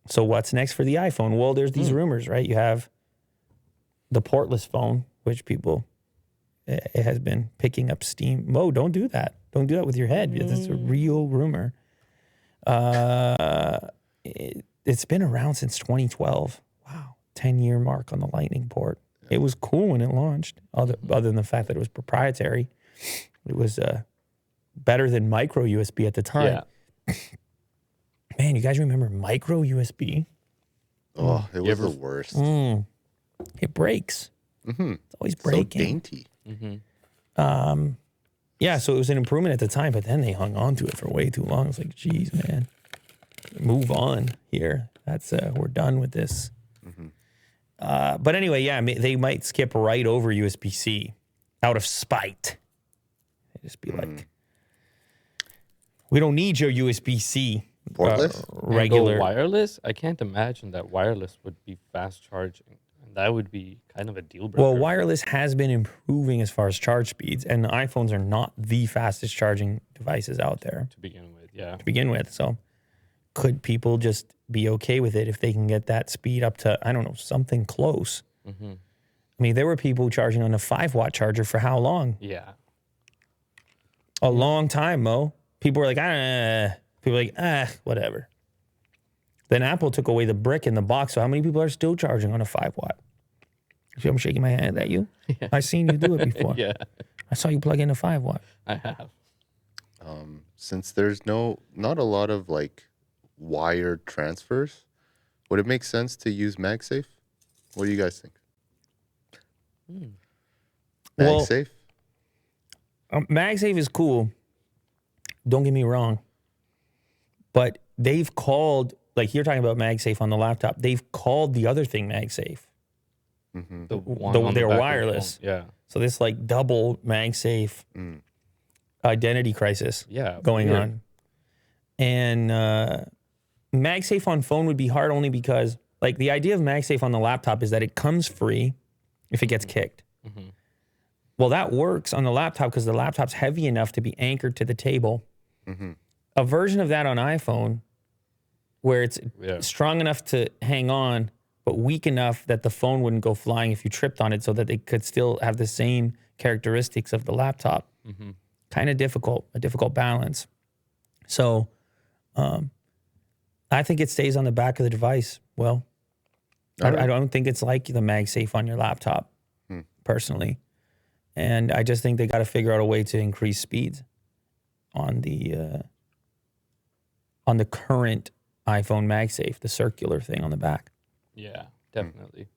So what's next for the iPhone? Well, there's these rumors, right? You have the portless phone, which it has been picking up steam. Mo, don't do that. Don't do that with your head. That's a real rumor. It's been around since 2012. Wow. 10-year mark on the Lightning port. It was cool when it launched, other than the fact that it was proprietary. It was better than micro USB at the time. Yeah. Man, you guys remember micro USB? Oh, it was the worst. It breaks. It's always breaking. So dainty. Yeah, so it was an improvement at the time, but then they hung on to it for way too long. It's like, geez, man, move on here. That's we're done with this. But anyway, yeah, they might skip right over USB-C out of spite. They just be like, we don't need your USB-C. Portless? Regular wireless. I can't imagine that wireless would be fast charging, and that would be kind of a deal breaker. Well, wireless has been improving as far as charge speeds, and the iPhones are not the fastest charging devices out there to begin with. Yeah. To begin with, so could people just be okay with it if they can get that speed up to, I don't know, something close? I mean, there were people charging on a 5-watt charger for how long? Yeah. A long time, Mo. People were like, people were like, whatever. Then Apple took away the brick in the box, so how many people are still charging on a 5-watt? See, I'm shaking my hand at you. Yeah. I've seen you do it before. Yeah. I saw you plug in a 5-watt. I have. Since there's not a lot of like wired transfers, would it make sense to use MagSafe? What do you guys think? MagSafe? MagSafe is cool. Don't get me wrong. But they've called, like you're talking about MagSafe on the laptop, they've called the other thing MagSafe. They're wireless. Yeah. So this like double MagSafe identity crisis going on. And MagSafe on phone would be hard only because like the idea of MagSafe on the laptop is that it comes free if it gets kicked. Well, that works on the laptop because the laptop's heavy enough to be anchored to the table. A version of that on iPhone where it's strong enough to hang on, but weak enough that the phone wouldn't go flying if you tripped on it so that they could still have the same characteristics of the laptop. Kind of difficult, a difficult balance. So I think it stays on the back of the device. Well, I don't think it's like the MagSafe on your laptop, personally. And I just think they got to figure out a way to increase speeds on the current iPhone MagSafe, the circular thing on the back. Yeah, definitely.